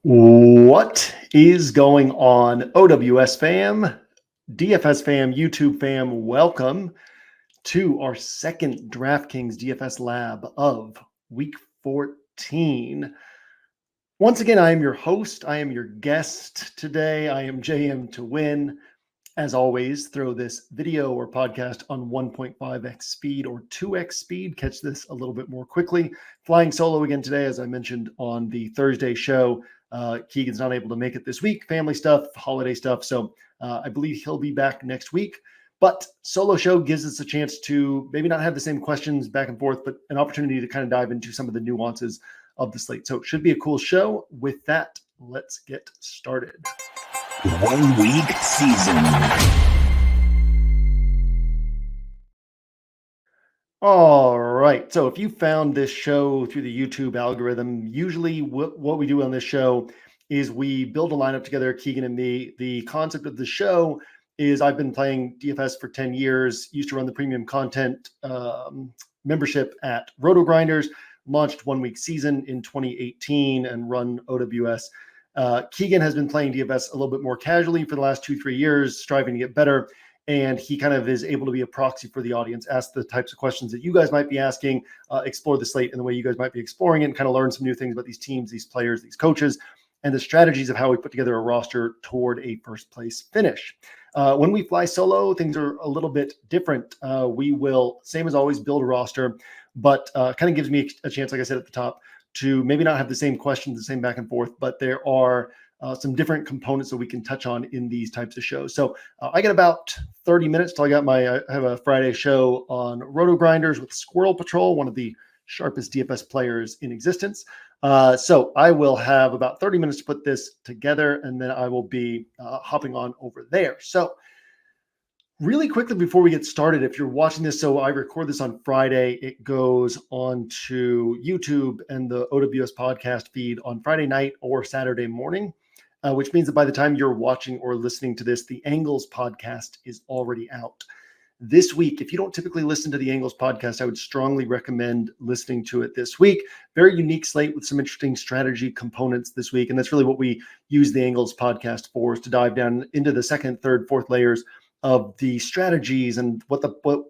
What is going on, OWS Fam, DFS Fam, YouTube Fam? Welcome to our second Draftkings DFS Lab of Week 14. Once again, I am your host. I am your guest today. I am JM to win. As always, throw this video or podcast on 1.5x speed or 2x speed. Catch this a little bit more quickly. Flying solo again today, as I mentioned on the Thursday show. Keegan's not able to make it this week. Family stuff, holiday stuff. So I believe he'll be back next week. But solo show gives us a chance to maybe not have the same questions back and forth, but an opportunity to kind of dive into some of the nuances of the slate. So it should be a cool show. With that, let's get started. 1 week season. All right. So if you found this show through the YouTube algorithm, usually what we do on this show is we build a lineup together, Keegan and me. The concept of the show is I've been playing DFS for 10 years, used to run the premium content membership at Roto Grinders, launched 1 week season in 2018 and run OWS. Keegan has been playing DFS a little bit more casually for the last 2-3 years, striving to get better. And he kind of is able to be a proxy for the audience, ask the types of questions that you guys might be asking, explore the slate in the way you guys might be exploring it, and kind of learn some new things about these teams, these players, these coaches, and the strategies of how we put together a roster toward a first place finish. When we fly solo, things are a little bit different. We will, same as always, build a roster, but kind of gives me a chance, like I said at the top, to maybe not have the same questions, the same back and forth, but there are some different components that we can touch on in these types of shows. So I got about 30 minutes till I have a Friday show on Roto Grinders with Squirrel Patrol, one of the sharpest DFS players in existence. So I will have about 30 minutes to put this together, and then I will be hopping on over there. So really quickly before we get started, if you're watching this, so I record this on Friday, it goes on to YouTube and the OWS podcast feed on Friday night or Saturday morning, which means that by the time you're watching or listening to this, the Angles podcast is already out. This week, if you don't typically listen to the Angles podcast, I would strongly recommend listening to it this week. Very unique slate with some interesting strategy components this week. And that's really what we use the Angles podcast for, is to dive down into the second, third, fourth layers of the strategies and what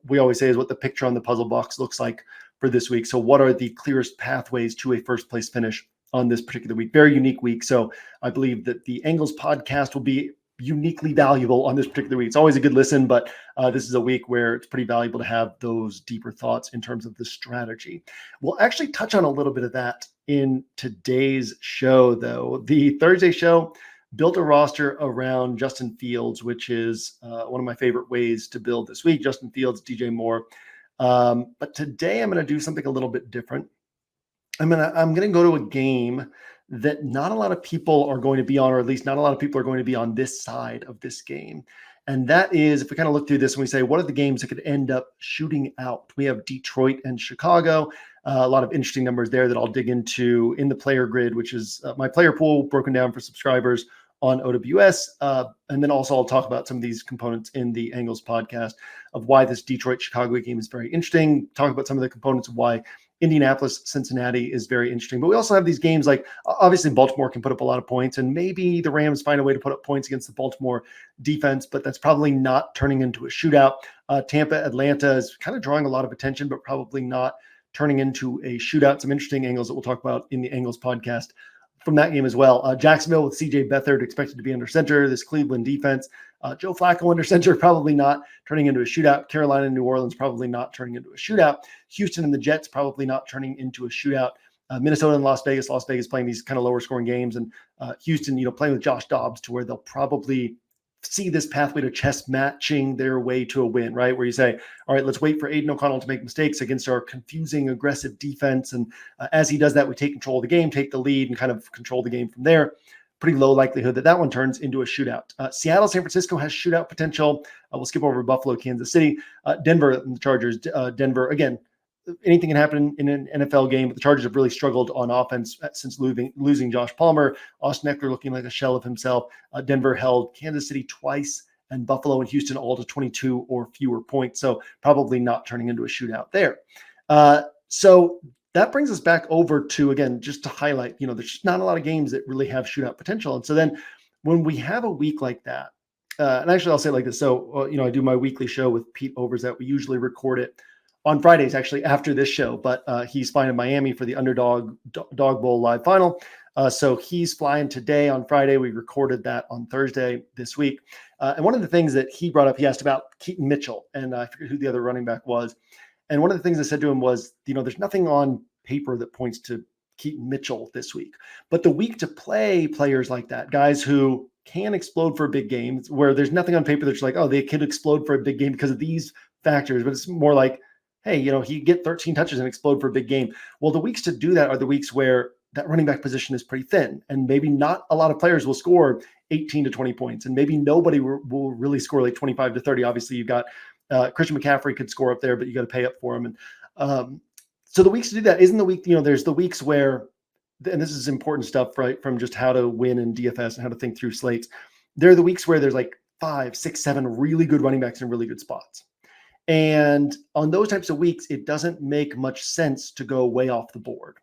we always say is what the picture on the puzzle box looks like for this week. So what are the clearest pathways to a first place finish on this particular week? Very unique week. So I believe that the Angles podcast will be uniquely valuable on this particular week. It's always a good listen, but this is a week where it's pretty valuable to have those deeper thoughts in terms of the strategy. We'll actually touch on a little bit of that in today's show, though. The Thursday show built a roster around Justin Fields, which is one of my favorite ways to build this week. Justin Fields, DJ Moore. But today I'm going to do something a little bit different. I'm going to go to a game that not a lot of people are going to be on, or at least not a lot of people are going to be on this side of this game. And that is, if we kind of look through this and we say, what are the games that could end up shooting out? We have Detroit and Chicago. A lot of interesting numbers there that I'll dig into in the player grid, which is my player pool broken down for subscribers on OWS. And then also I'll talk about some of these components in the Angles podcast of why this Detroit-Chicago game is very interesting. Talk about some of the components of why Indianapolis-Cincinnati is very interesting. But we also have these games like, obviously Baltimore can put up a lot of points, and maybe the Rams find a way to put up points against the Baltimore defense, but that's probably not turning into a shootout. Tampa, Atlanta is kind of drawing a lot of attention, but probably not turning into a shootout. Some interesting angles that we'll talk about in the Angles podcast from that game as well. Jacksonville with CJ Beathard expected to be under center. This Cleveland defense, Joe Flacco under center, probably not turning into a shootout. Carolina and New Orleans probably not turning into a shootout. Houston and the Jets probably not turning into a shootout. Minnesota and Las Vegas playing these kind of lower scoring games, and Houston, playing with Josh Dobbs to where they'll probably see this pathway to chess matching their way to a win, right? Where you say, all right, let's wait for Aiden O'Connell to make mistakes against our confusing, aggressive defense. And as he does that, we take control of the game, take the lead, and kind of control the game from there. Pretty low likelihood that one turns into a shootout. Seattle, San Francisco has shootout potential. We'll skip over Buffalo, Kansas City. Denver and the Chargers. Denver, again, anything can happen in an NFL game, but the Chargers have really struggled on offense since losing Josh Palmer. Austin Eckler looking like a shell of himself. Denver held Kansas City twice, and Buffalo and Houston all to 22 or fewer points. So probably not turning into a shootout there. So that brings us back over to, again, just to highlight, there's just not a lot of games that really have shootout potential. And so then when we have a week like that, and actually I'll say it like this. So, I do my weekly show with Pete Overzet. We usually record it on Fridays, actually after this show, but he's flying to Miami for the Underdog Dog Bowl live final. So he's flying today on Friday. We recorded that on Thursday this week. And one of the things that he brought up, he asked about Keaton Mitchell, and I forget who the other running back was. And one of the things I said to him was, there's nothing on paper that points to Keaton Mitchell this week, but the week to play players like that, guys who can explode for a big game, where there's nothing on paper that's like, oh, they could explode for a big game because of these factors, but it's more like, hey, he get 13 touches and explode for a big game. Well, the weeks to do that are the weeks where that running back position is pretty thin, and maybe not a lot of players will score 18 to 20 points, and maybe nobody will really score like 25 to 30. Obviously, you've got Christian McCaffrey could score up there, but you got to pay up for him. And so the weeks to do that isn't the week, there's the weeks where, and this is important stuff, right, from just how to win in DFS and how to think through slates. There are the weeks where there's like 5, 6, 7 really good running backs in really good spots. And on those types of weeks, it doesn't make much sense to go way off the board,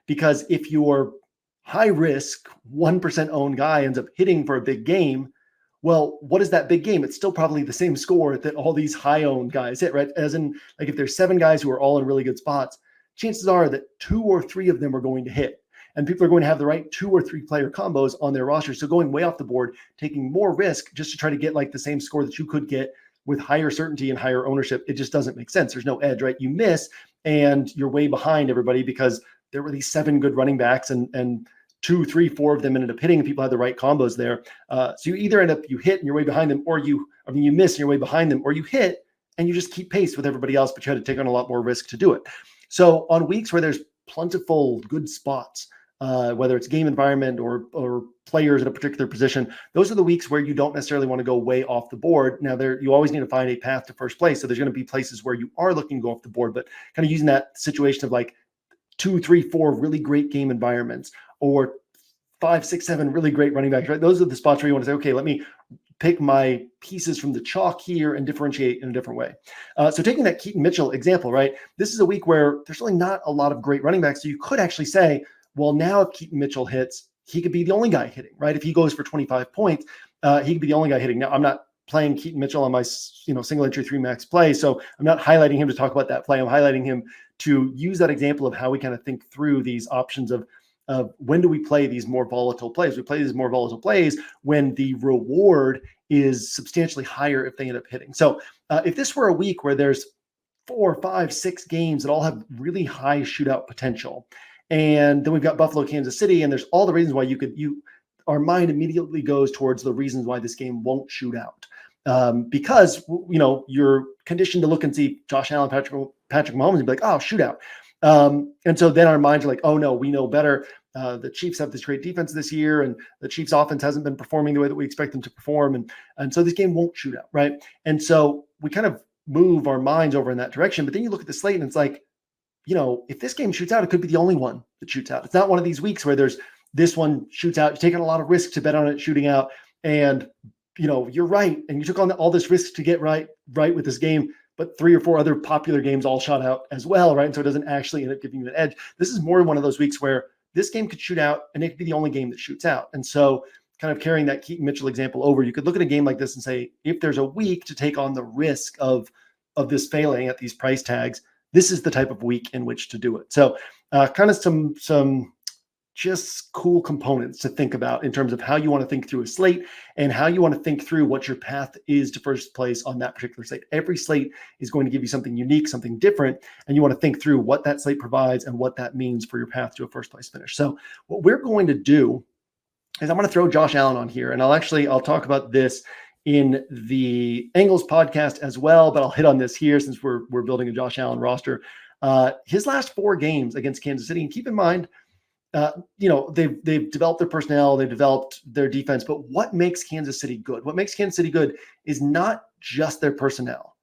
because if your high risk 1% owned guy ends up hitting for a big game, well, what is that big game? It's still probably the same score that all these high owned guys hit, right? As in, like, if there's 7 guys who are all in really good spots, chances are that 2 or 3 of them are going to hit. And people are going to have the right 2 or 3 player combos on their roster. So going way off the board, taking more risk just to try to get like the same score that you could get with higher certainty and higher ownership, it just doesn't make sense. There's no edge, right? You miss and you're way behind everybody because there were these 7 good running backs and 2, 3, 4 of them ended up hitting and people had the right combos there. So you either you hit and you're way behind them, or you miss and you're way behind them, or you hit and you just keep pace with everybody else, but you had to take on a lot more risk to do it. So on weeks where there's plentiful good spots, whether it's game environment or players at a particular position, those are the weeks where you don't necessarily want to go way off the board. Now, you always need to find a path to first place. So there's going to be places where you are looking to go off the board, but kind of using that situation of like 2, 3, 4 really great game environments, or 5, 6, 7 really great running backs, right? Those are the spots where you want to say, okay, let me pick my pieces from the chalk here and differentiate in a different way. So taking that Keaton Mitchell example, right? This is a week where there's really not a lot of great running backs. So you could actually say, well, now if Keaton Mitchell hits, he could be the only guy hitting, right? If he goes for 25 points, he could be the only guy hitting. Now, I'm not playing Keaton Mitchell on my single entry 3 max play, so I'm not highlighting him to talk about that play. I'm highlighting him to use that example of how we kind of think through these options of when do we play these more volatile plays? We play these more volatile plays when the reward is substantially higher if they end up hitting. So if this were a week where there's 4, 5, 6 games that all have really high shootout potential, and then we've got Buffalo, Kansas City, and there's all the reasons why our mind immediately goes towards the reasons why this game won't shoot out. Because, you're conditioned to look and see Josh Allen, Patrick Mahomes, and be like, oh, shootout. And so then our minds are like, oh no, we know better. The Chiefs have this great defense this year, and the Chiefs offense hasn't been performing the way that we expect them to perform. And so this game won't shoot out, right? And so we kind of move our minds over in that direction. But then you look at the slate and it's like, if this game shoots out, it could be the only one that shoots out. It's not one of these weeks where there's this one shoots out. You're taking a lot of risk to bet on it shooting out, and you're right, and you took on all this risk to get right with this game, but 3 or 4 other popular games all shot out as well, right? And so it doesn't actually end up giving you an edge. This is more one of those weeks where this game could shoot out, and it could be the only game that shoots out. And so kind of carrying that Keaton Mitchell example over, you could look at a game like this and say, if there's a week to take on the risk of this failing at these price tags, this is the type of week in which to do it. So kind of some just cool components to think about in terms of how you want to think through a slate and how you want to think through what your path is to first place on that particular slate. Every slate is going to give you something unique, something different, and you want to think through what that slate provides and what that means for your path to a first place finish. So what we're going to do is I'm going to throw Josh Allen on here, and I'll talk about this in the Angles podcast as well, but I'll hit on this here since we're building a Josh Allen roster. His last 4 games against Kansas City, and keep in mind, they've developed their personnel, they've developed their defense, but what makes Kansas City good? What makes Kansas City good is not just their personnel.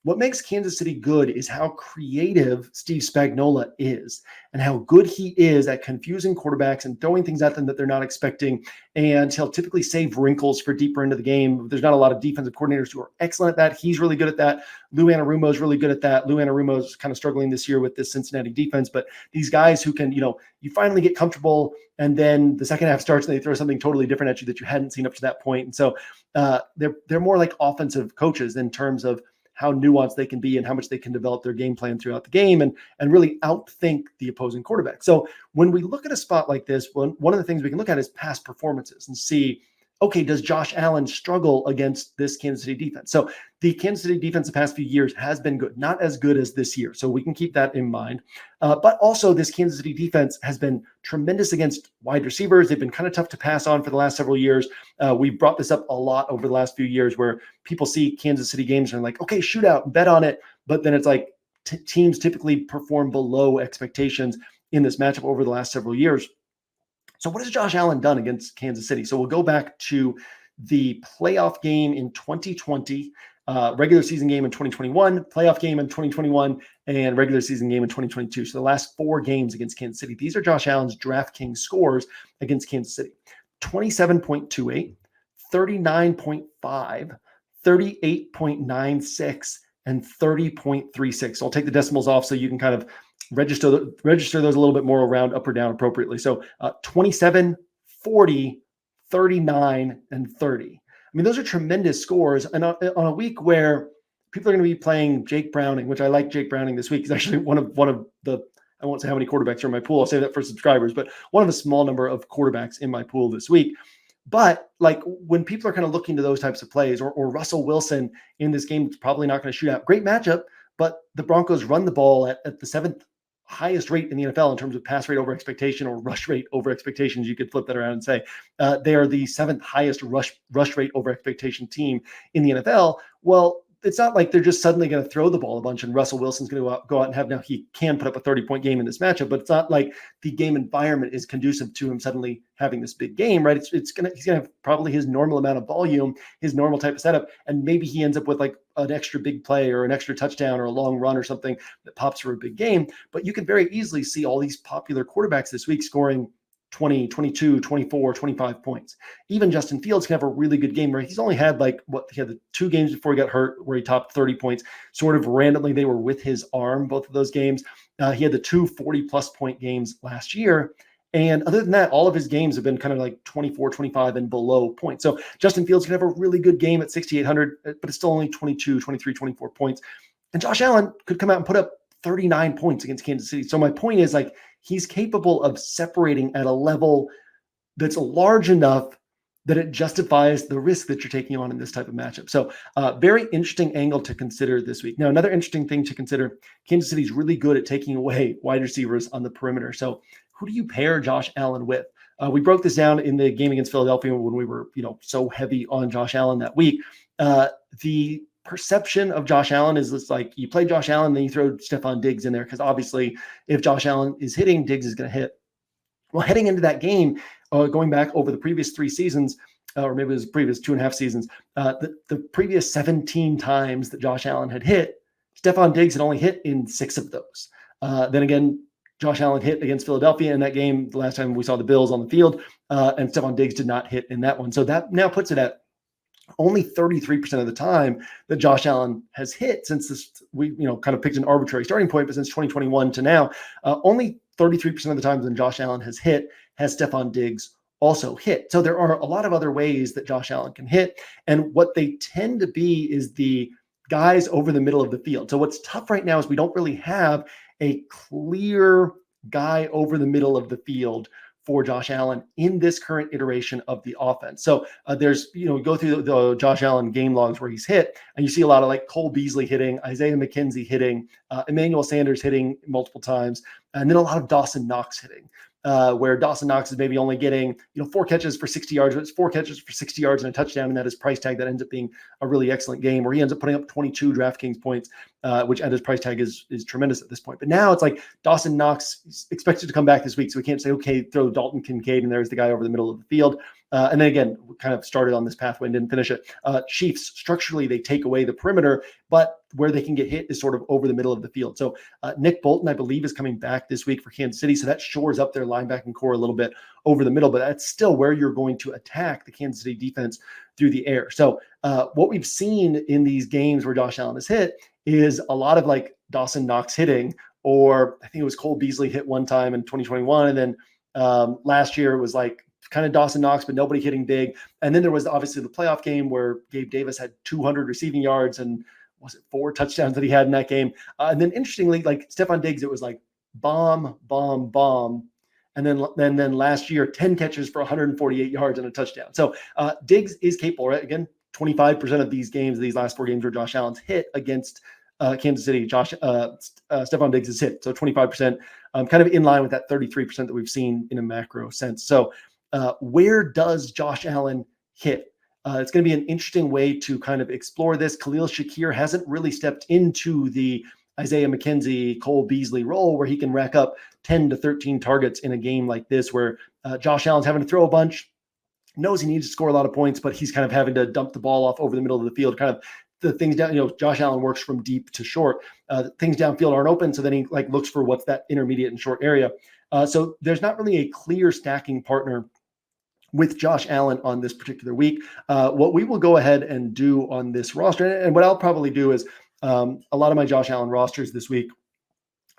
what makes Kansas City good is how creative Steve Spagnuolo is and how good he is at confusing quarterbacks and throwing things at them that they're not expecting. And he'll typically save wrinkles for deeper into the game. There's not a lot of defensive coordinators who are excellent at that. He's really good at that. Lou Anarumo is really good at that. Lou Anarumo is kind of struggling this year with this Cincinnati defense, but these guys who can, you finally get comfortable and then the second half starts and they throw something totally different at you that you hadn't seen up to that point. And so they're more like offensive coaches in terms of how nuanced they can be and how much they can develop their game plan throughout the game and really outthink the opposing quarterback. So when we look at a spot like this, one of the things we can look at is past performances and see, okay, does Josh Allen struggle against this Kansas City defense? So the Kansas City defense the past few years has been good, not as good as this year. So we can keep that in mind. But also this Kansas City defense has been tremendous against wide receivers. They've been kind of tough to pass on for the last several years. We've brought this up a lot over the last few years where people see Kansas City games and are like, okay, shootout, bet on it. But then it's like teams typically perform below expectations in this matchup over the last several years. So what has Josh Allen done against Kansas City? So we'll go back to the playoff game in 2020, regular season game in 2021, playoff game in 2021, and regular season game in 2022. So the last 4 games against Kansas City. These are Josh Allen's DraftKings scores against Kansas City. 27.28, 39.5, 38.96, and 30.36. So I'll take the decimals off so you can kind of register those a little bit more around up or down appropriately. So 27, 40, 39, and 30. I mean, those are tremendous scores. And on a week where people are going to be playing Jake Browning, which I like Jake Browning this week. He's actually one of the, I won't say how many quarterbacks are in my pool. I'll say that for subscribers, but one of a small number of quarterbacks in my pool this week. But like when people are kind of looking to those types of plays or Russell Wilson in this game, it's probably not going to shoot out. Great matchup, but the Broncos run the ball at the 7th highest rate in the NFL in terms of pass rate over expectation or rush rate over expectations. You could flip that around and say they are the 7th highest rush rate over expectation team in the NFL. Well, it's not like they're just suddenly going to throw the ball a bunch and Russell Wilson's going to go out and have, now he can put up a 30-point game in this matchup, but it's not like the game environment is conducive to him suddenly having this big game, right? He's going to have probably his normal amount of volume, his normal type of setup. And maybe he ends up with like an extra big play or an extra touchdown or a long run or something that pops for a big game. But you can very easily see all these popular quarterbacks this week scoring 20, 22, 24, 25 points. Even Justin Fields can have a really good game where he's only had he had the 2 games before he got hurt where he topped 30 points. Sort of randomly, they were with his arm, both of those games. He had the 2 40-plus point games last year. And other than that, all of his games have been kind of like 24, 25 and below points. So Justin Fields can have a really good game at 6,800, but it's still only 22, 23, 24 points. And Josh Allen could come out and put up 39 points against Kansas City. So my point is like, he's capable of separating at a level that's large enough that it justifies the risk that you're taking on in this type of matchup. So very interesting angle to consider this week. Now, another interesting thing to consider, Kansas City's really good at taking away wide receivers on the perimeter. So who do you pair Josh Allen with? We broke this down in the game against Philadelphia when we were, so heavy on Josh Allen that week. The perception of Josh Allen is this, like you play Josh Allen, then you throw Stephon Diggs in there because obviously if Josh Allen is hitting, Diggs is going to hit. Well, heading into that game, going back over the previous 3 seasons, or maybe it was previous 2.5 seasons, the previous 17 times that Josh Allen had hit, Stephon Diggs had only hit in 6 of those. Then again, Josh Allen hit against Philadelphia in that game the last time we saw the Bills on the field, and Stephon Diggs did not hit in that one. So that now puts it at only 33% of the time that Josh Allen has hit since this, we kind of picked an arbitrary starting point, but since 2021 to now, only 33% of the times when Josh Allen has hit, has Stephon Diggs also hit. So there are a lot of other ways that Josh Allen can hit. And what they tend to be is the guys over the middle of the field. So what's tough right now is we don't really have a clear guy over the middle of the field for Josh Allen in this current iteration of the offense. So there's, go through the Josh Allen game logs where he's hit, and you see a lot of like Cole Beasley hitting, Isaiah McKenzie hitting, Emmanuel Sanders hitting multiple times, and then a lot of Dawson Knox hitting. Where Dawson Knox is maybe only getting, 4 catches for 60 yards, but it's 4 catches for 60 yards and a touchdown, and that is price tag that ends up being a really excellent game, where he ends up putting up 22 DraftKings points, which at his price tag is tremendous at this point. But now it's like Dawson Knox is expected to come back this week, so we can't say, okay, throw Dalton Kincaid, and there's the guy over the middle of the field. And then again, we kind of started on this pathway and didn't finish it. Chiefs, structurally, they take away the perimeter, but where they can get hit is sort of over the middle of the field. So Nick Bolton, I believe, is coming back this week for Kansas City. So that shores up their linebacking core a little bit over the middle, but that's still where you're going to attack the Kansas City defense through the air. So what we've seen in these games where Josh Allen has hit is a lot of like Dawson Knox hitting, or I think it was Cole Beasley hit one time in 2021. And then last year it was like kind of Dawson Knox, but nobody hitting big. And then there was obviously the playoff game where Gabe Davis had 200 receiving yards and was it 4 touchdowns that he had in that game? And then interestingly, like Stephon Diggs, it was like bomb, bomb, bomb. And then last year, 10 catches for 148 yards and a touchdown. So Diggs is capable, right? Again, 25% of these games, these last 4 games where Josh Allen's hit against Kansas City, Stephon Diggs is hit. So 25%, kind of in line with that 33% that we've seen in a macro sense. So where does Josh Allen hit? It's going to be an interesting way to kind of explore this. Khalil Shakir hasn't really stepped into the Isaiah McKenzie, Cole Beasley role where he can rack up 10 to 13 targets in a game like this, where Josh Allen's having to throw a bunch, knows he needs to score a lot of points, but he's kind of having to dump the ball off over the middle of the field, kind of the things down, Josh Allen works from deep to short. Things downfield aren't open. So then he like looks for what's that intermediate and short area. So there's not really a clear stacking partner with Josh Allen on this particular week. What we will go ahead and do on this roster, and what I'll probably do is a lot of my Josh Allen rosters this week,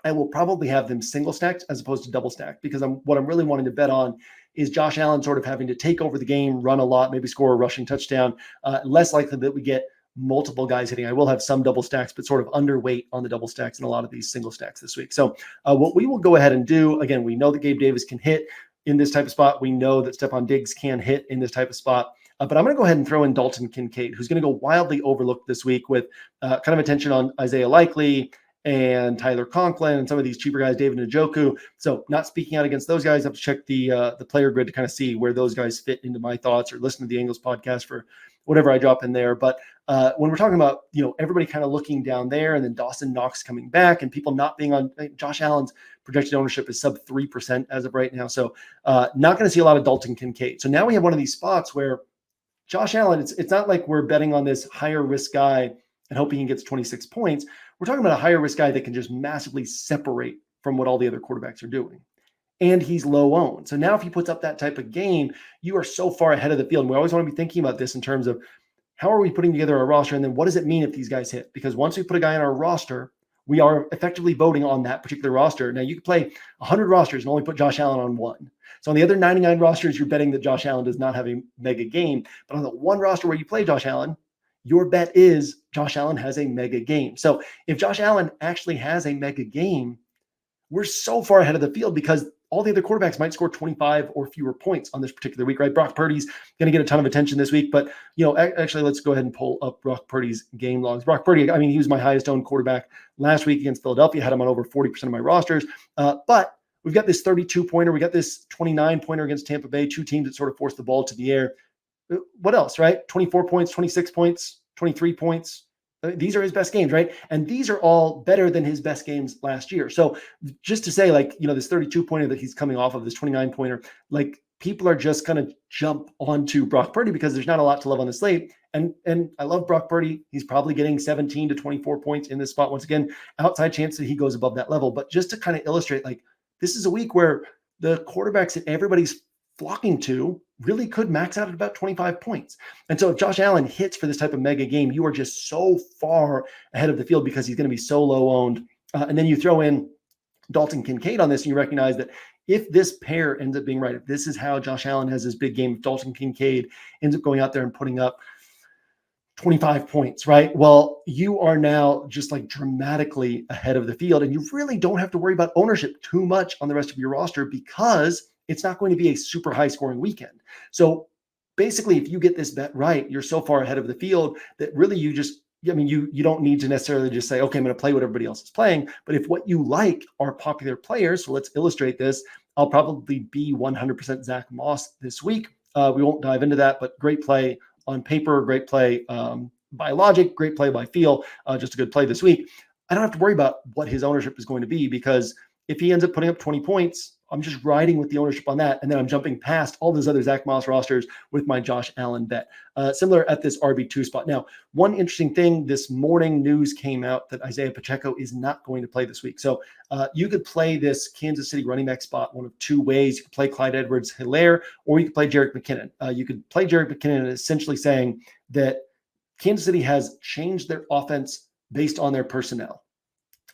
I will probably have them single stacked as opposed to double stacked, because what I'm really wanting to bet on is Josh Allen sort of having to take over the game, run a lot, maybe score a rushing touchdown. Less likely that we get multiple guys hitting. I will have some double stacks, but sort of underweight on the double stacks and a lot of these single stacks this week. So what we will go ahead and do, again, we know that Gabe Davis can hit in this type of spot. We know that Stephon Diggs can hit in this type of spot. But I'm going to go ahead and throw in Dalton Kincaid, who's going to go wildly overlooked this week with kind of attention on Isaiah Likely and Tyler Conklin and some of these cheaper guys, David Njoku. So not speaking out against those guys. I have to check the player grid to kind of see where those guys fit into my thoughts, or listen to the Angles podcast for whatever I drop in there. But when we're talking about, everybody kind of looking down there, and then Dawson Knox coming back and people not being on, Josh Allen's projected ownership is sub 3% as of right now. So not going to see a lot of Dalton Kincaid. So now we have one of these spots where Josh Allen, it's not like we're betting on this higher risk guy and hoping he gets 26 points. We're talking about a higher risk guy that can just massively separate from what all the other quarterbacks are doing. And he's low owned. So now if he puts up that type of game, you are so far ahead of the field. And we always want to be thinking about this in terms of how are we putting together a roster? And then what does it mean if these guys hit? Because once we put a guy on our roster, we are effectively voting on that particular roster. Now you can play 100 rosters and only put Josh Allen on one. So on the other 99 rosters, you're betting that Josh Allen does not have a mega game. But on the one roster where you play Josh Allen, your bet is Josh Allen has a mega game. So if Josh Allen actually has a mega game, we're so far ahead of the field because all the other quarterbacks might score 25 or fewer points on this particular week, right? Brock Purdy's going to get a ton of attention this week, but actually let's go ahead and pull up Brock Purdy's game logs. Brock Purdy, he was my highest owned quarterback last week against Philadelphia, had him on over 40% of my rosters. But we've got this 32 pointer. We got this 29 pointer against Tampa Bay, two teams that sort of forced the ball to the air. What else, right? 24 points, 26 points, 23 points. These are his best games, right? And these are all better than his best games last year. So just to say, this 32 pointer that he's coming off of, this 29 pointer, people are just going to jump onto Brock Purdy because there's not a lot to love on the slate. And I love Brock Purdy. He's probably getting 17 to 24 points in this spot. Once again, outside chance that he goes above that level. But just to kind of illustrate, this is a week where the quarterbacks that everybody's flocking to really could max out at about 25 points. And so if Josh Allen hits for this type of mega game, you are just so far ahead of the field because he's going to be so low owned. And then you throw in Dalton Kincaid on this, and you recognize that if this pair ends up being right, if this is how Josh Allen has his big game, if Dalton Kincaid ends up going out there and putting up 25 points, right? Well, you are now just dramatically ahead of the field, and you really don't have to worry about ownership too much on the rest of your roster because it's not going to be a super high scoring weekend. So basically, if you get this bet right, you're so far ahead of the field that really you don't need to necessarily just say, okay, I'm going to play what everybody else is playing. But if what you like are popular players, so let's illustrate this, I'll probably be 100% Zack Moss this week. We won't dive into that, but great play on paper, great play by logic, great play by feel, just a good play this week. I don't have to worry about what his ownership is going to be because if he ends up putting up 20 points, I'm just riding with the ownership on that. And then I'm jumping past all those other Zack Moss rosters with my Josh Allen bet. Similar at this RB2 spot. Now, one interesting thing, this morning news came out that Isaiah Pacheco is not going to play this week. So you could play this Kansas City running back spot one of two ways. You could play Clyde Edwards-Helaire, or you could play Jerick McKinnon. You could play Jerick McKinnon, essentially saying that Kansas City has changed their offense based on their personnel.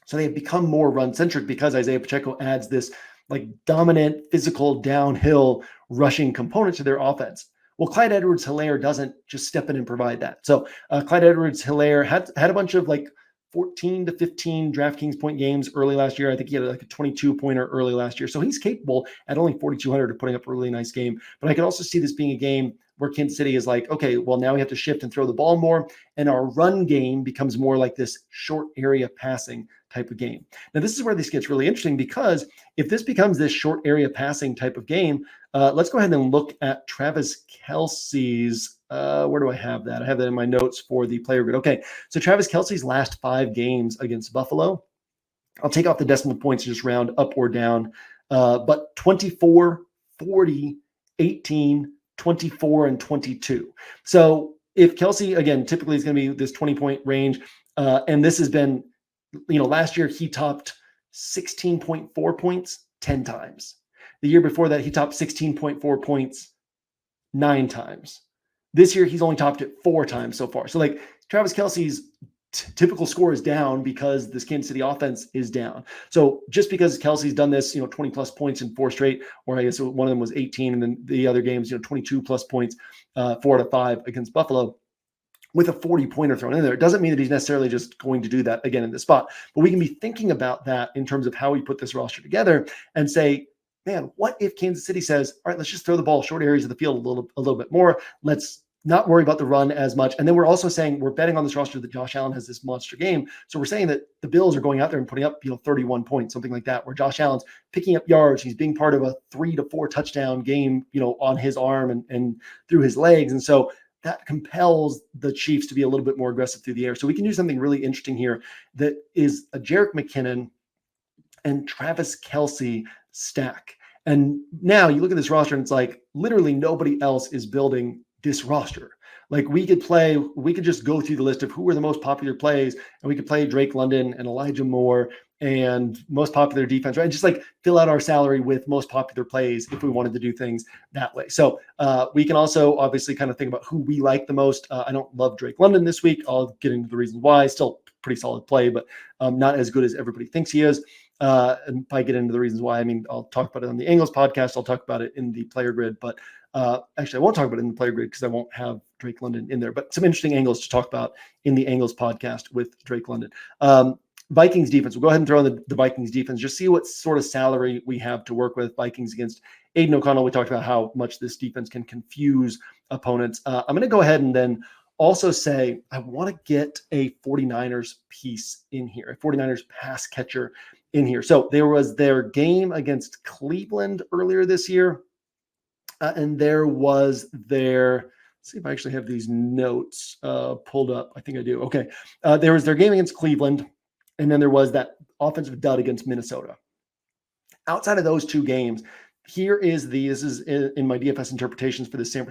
So they have become more run-centric because Isaiah Pacheco adds this like dominant, physical, downhill rushing component to their offense. Well, Clyde Edwards-Helaire doesn't just step in and provide that. So Clyde Edwards-Helaire had a bunch of like 14 to 15 DraftKings point games early last year. I think he had like a 22-pointer early last year. So he's capable at only 4,200 of putting up a really nice game. But I can also see this being a game where Kansas City is like, okay, well, now we have to shift and throw the ball more. And our run game becomes more like this short area passing type of game. Now, this is where this gets really interesting, because if this becomes this short area passing type of game, let's go ahead and look at Travis Kelce's, where do I have that? I have that in my notes for the player grid. Okay, so Travis Kelce's last 5 games against Buffalo, I'll take off the decimal points and just round up or down, but 24, 40, 18, 24, and 22. So if Kelce, again, typically is going to be this 20-point range, and this has been, last year he topped 16.4 points 10 times. The year before that, he topped 16.4 points 9 times. This year, he's only topped it 4 times so far. So like Travis Kelce's typical score is down because this Kansas City offense is down. So just because Kelce's done this, 20 plus points in 4 straight, or I guess one of them was 18, and then the other games, 22 plus points, 4 out of 5 against Buffalo, with a 40-pointer thrown in there, it doesn't mean that he's necessarily just going to do that again in this spot. But we can be thinking about that in terms of how we put this roster together and say, man, what if Kansas City says, all right, let's just throw the ball short areas of the field a little bit more. Let's not worry about the run as much. And then we're also saying we're betting on this roster that Josh Allen has this monster game. So we're saying that the Bills are going out there and putting up, 31 points, something like that, where Josh Allen's picking up yards. He's being part of a 3 to 4 touchdown game, on his arm and through his legs. And so that compels the Chiefs to be a little bit more aggressive through the air. So we can do something really interesting here that is a Jerick McKinnon and Travis Kelce stack. And now you look at this roster and it's like literally nobody else is building this roster. Like we could just go through the list of who were the most popular plays, and we could play Drake London and Elijah Moore and most popular defense, right? And just like fill out our salary with most popular plays if we wanted to do things that way. So we can also obviously kind of think about who we like the most. I don't love Drake London this week. I'll get into the reasons why. Still pretty solid play, but not as good as everybody thinks he is. And if I get into the reasons why, I'll talk about it on the Angles podcast. I'll talk about it in the player grid, but actually I won't talk about it in the player grid because I won't have Drake London in there, but some interesting angles to talk about in the Angles podcast with Drake London. Vikings defense. We'll go ahead and throw in the Vikings defense, just see what sort of salary we have to work with. Vikings against Aiden O'Connell. We talked about how much this defense can confuse opponents. I'm going to go ahead and then also say, I want to get a 49ers piece in here, a 49ers pass catcher in here. So there was their game against Cleveland earlier this year. And there was their, let's see if I actually have these notes pulled up. I think I do. Okay. There was their game against Cleveland. And then there was that offensive dud against Minnesota. Outside of those 2 games, this is in my DFS interpretations for the San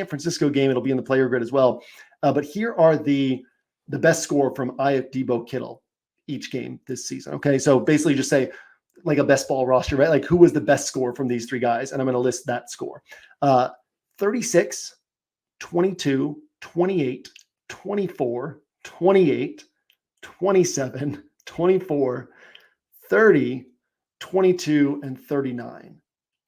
Francisco game. It'll be in the player grid as well. But here are the best score from Deebo Kittle each game this season. Okay. So basically just say like a best ball roster, right? Like who was the best score from these 3 guys? And I'm going to list that score. 36, 22, 28, 24, 28, 27, 24, 30, 22, and 39.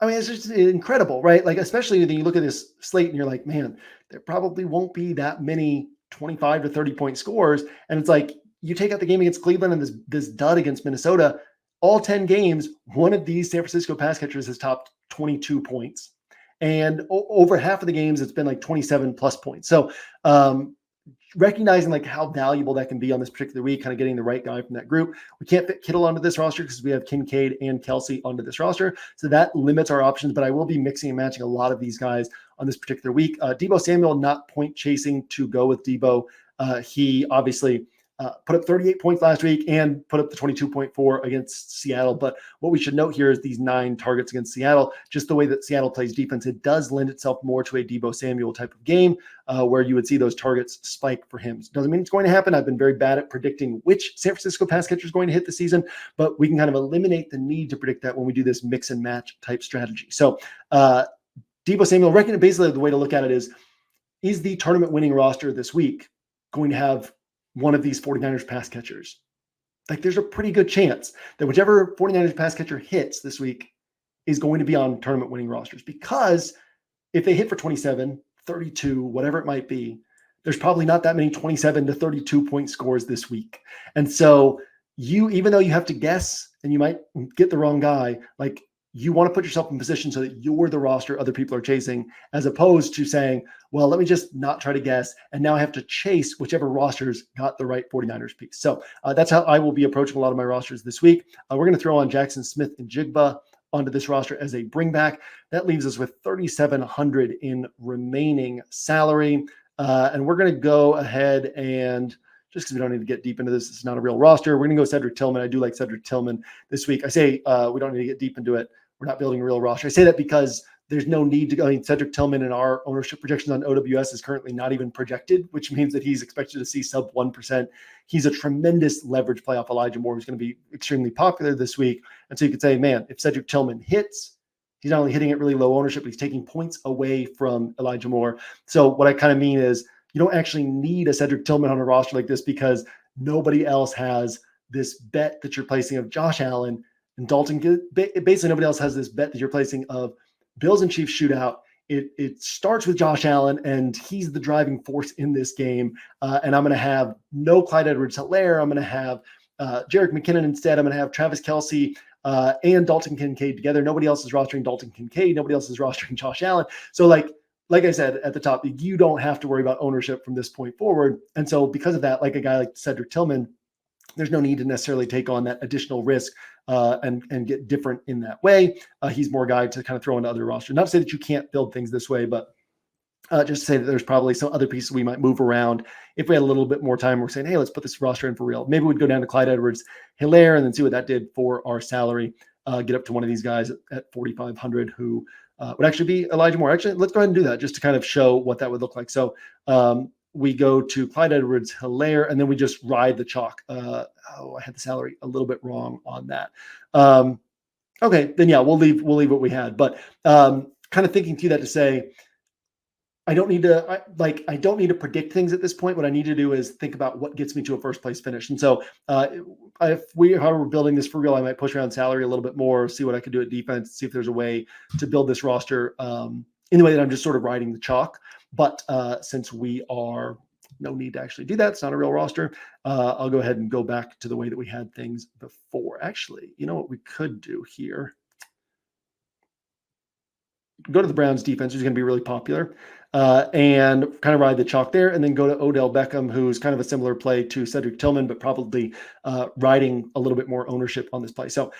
It's just incredible, right? Like, especially when you look at this slate and you're like, man, there probably won't be that many 25 to 30 point scores. And it's like, you take out the game against Cleveland and this dud against Minnesota, all 10 games, one of these San Francisco pass catchers has topped 22 points. And over half of the games, it's been like 27 plus points. So recognizing like how valuable that can be on this particular week, kind of getting the right guy from that group. We can't fit Kittle onto this roster because we have Kincaid and Kelce onto this roster. So that limits our options, but I will be mixing and matching a lot of these guys on this particular week. Deebo Samuel, not point chasing to go with Deebo. He obviously put up 38 points last week and put up the 22.4 against Seattle. But what we should note here is these 9 targets against Seattle. Just the way that Seattle plays defense, it does lend itself more to a Deebo Samuel type of game where you would see those targets spike for him. Doesn't mean it's going to happen. I've been very bad at predicting which San Francisco pass catcher is going to hit the season, but we can kind of eliminate the need to predict that when we do this mix and match type strategy. So Deebo Samuel, basically the way to look at it is the tournament winning roster this week going to have one of these 49ers pass catchers? Like there's a pretty good chance that whichever 49ers pass catcher hits this week is going to be on tournament winning rosters, because if they hit for 27, 32, whatever it might be, there's probably not that many 27 to 32 point scores this week. And so even though you have to guess and you might get the wrong guy, like you want to put yourself in position so that you're the roster other people are chasing, as opposed to saying, well, let me just not try to guess, and now I have to chase whichever rosters got the right 49ers piece. So that's how I will be approaching a lot of my rosters this week. We're going to throw on Jackson Smith and Jigba onto this roster as a bring back. That leaves us with 3,700 in remaining salary. And we're going to go ahead and, just because we don't need to get deep into this, it's not a real roster, we're going to go Cedric Tillman. I do like Cedric Tillman this week. I say we don't need to get deep into it. We're not building a real roster. I say that because there's no need to go. I mean, Cedric Tillman in our ownership projections on OWS is currently not even projected, which means that he's expected to see sub 1%. He's a tremendous leverage play off Elijah Moore, who's going to be extremely popular this week. And so you could say, man, if Cedric Tillman hits, he's not only hitting at really low ownership, but he's taking points away from Elijah Moore. So what I kind of mean is you don't actually need a Cedric Tillman on a roster like this, because nobody else has this bet that you're placing of Josh Allen and Dalton. Basically, nobody else has this bet that you're placing of Bills and Chiefs shootout. It starts with Josh Allen, and he's the driving force in this game. And I'm going to have no Clyde Edwards-Helaire. I'm going to have Jerick McKinnon instead. I'm going to have Travis Kelce and Dalton Kincaid together. Nobody else is rostering Dalton Kincaid. Nobody else is rostering Josh Allen. So like I said at the top, you don't have to worry about ownership from this point forward. And so because of that, like a guy like Cedric Tillman, there's no need to necessarily take on that additional risk and get different in that way. He's more a guy to kind of throw into other rosters. Not to say that you can't build things this way, but just to say that there's probably some other pieces we might move around. If we had a little bit more time, we're saying, hey, let's put this roster in for real. Maybe we'd go down to Clyde Edwards-Helaire and then see what that did for our salary. Get up to one of these guys at 4,500 who would actually be Elijah Moore. Actually, let's go ahead and do that just to kind of show what that would look like. So we go to Clyde Edwards-Helaire, and then we just ride the chalk. I had the salary a little bit wrong on that. Okay, then yeah, we'll leave what we had. But kind of thinking through that to say, I don't need to predict things at this point. What I need to do is think about what gets me to a first place finish. And so if we're building this for real, I might push around salary a little bit more, see what I could do at defense, see if there's a way to build this roster in the way that I'm just sort of riding the chalk. But since we are no need to actually do that, it's not a real roster, I'll go ahead and go back to the way that we had things before. Actually, you know what we could do here? Go to the Browns defense, who's going to be really popular, and kind of ride the chalk there, and then go to Odell Beckham, who's kind of a similar play to Cedric Tillman, but probably riding a little bit more ownership on this play. So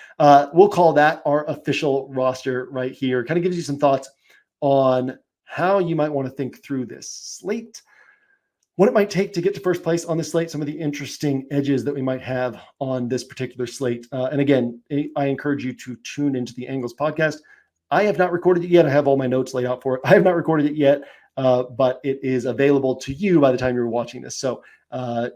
we'll call that our official roster right here. Kind of gives you some thoughts on how you might want to think through this slate, what it might take to get to first place on this slate, some of the interesting edges that we might have on this particular slate. And again, I encourage you to tune into the Angles podcast. I have not recorded it yet. I have all my notes laid out for it. I have not recorded it yet, but it is available to you by the time you're watching this. So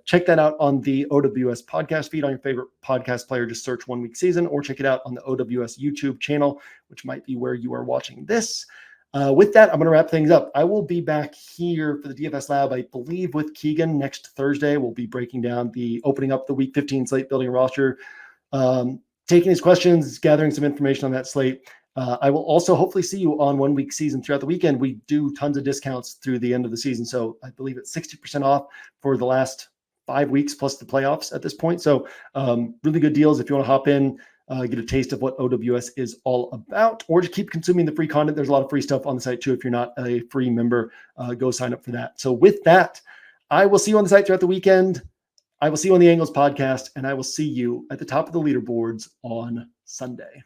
check that out on the OWS podcast feed on your favorite podcast player. Just search 1 Week Season, or check it out on the OWS YouTube channel, which might be where you are watching this. With that, I'm going to wrap things up. I will be back here for the DFS Lab, I believe, with Keegan next Thursday. We'll be breaking down opening up the Week 15 slate, building a roster, taking his questions, gathering some information on that slate. I will also hopefully see you on 1 Week Season throughout the weekend. We do tons of discounts through the end of the season. So I believe it's 60% off for the last 5 weeks plus the playoffs at this point. So really good deals if you want to hop in, get a taste of what OWS is all about, or just keep consuming the free content. There's a lot of free stuff on the site too. If you're not a free member, go sign up for that. So with that, I will see you on the site throughout the weekend. I will see you on the Angles podcast, and I will see you at the top of the leaderboards on Sunday.